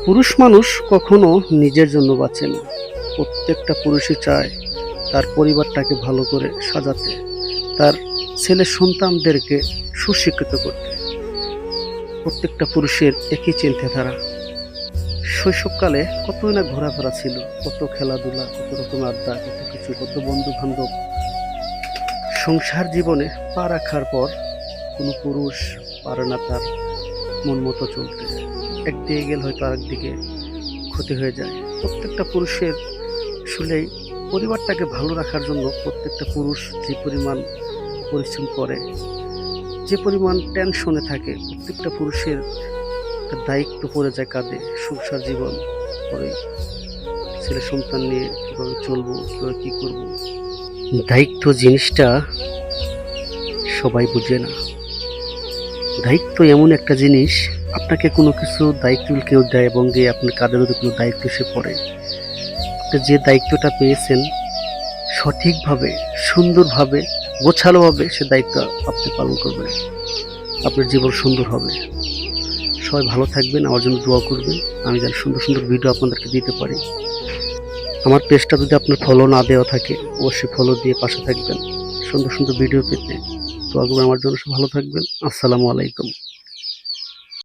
পুরুষ মানুষ কখনো নিজের জন্য বাঁচে না। প্রত্যেকটা পুরুষই চায় তার পরিবারটাকে ভালো করে সাজাতে, তার ছেলে সন্তানদেরকে সুশিক্ষিত করতে। প্রত্যেকটা পুরুষের একই চিন্তাধারা। শৈশবকালে কতই না ঘোরাফেরা ছিল, কত খেলাধুলা, কত রকম আড্ডা, কত কিছু, কত বন্ধু বান্ধব। সংসার জীবনে পা রাখার পর কোনো পুরুষ পারে না তার মন মতো চলতে। একদিকে গেলে হয়তো আরেকদিকে ক্ষতি হয়ে যায়। প্রত্যেকটা পুরুষের আসলে পরিবারটাকে ভালো রাখার জন্য প্রত্যেকটা পুরুষ যে পরিমাণ পরিশ্রম করে, যে পরিমাণ টেনশনে থাকে, প্রত্যেকটা পুরুষের একটা দায়িত্ব পড়ে যায় কাঁধে। সংসার জীবন পরে ছেলে সন্তান নিয়ে কীভাবে চলবো, কীভাবে কী করবো। দায়িত্ব জিনিসটা সবাই বুঝে না। দায়িত্ব এমন একটা জিনিস, আপনাকে কোনো কিছু দায়িত্ব কেউ দেয় এবং আপনার কাঁধের মধ্যে কোনো দায়িত্ব এসে পড়ে, আপনি যে দায়িত্বটা পেয়েছেন সঠিকভাবে, সুন্দরভাবে, গোছালোভাবে সে দায়িত্ব আপনি পালন করবেন, আপনার জীবন সুন্দর হবে। সবাই ভালো থাকবেন, আমার জন্য দোয়া করবেন, আমি যেন সুন্দর সুন্দর ভিডিও আপনাদেরকে দিতে পারি। আমার পেজটা যদি আপনার ফলো না দেওয়া থাকে অবশ্যই ফলো দিয়ে পাশে থাকবেন সুন্দর সুন্দর ভিডিও পেতে। দোয়া করবেন আমার জন্য। ভালো থাকবেন। আসসালামু আলাইকুম।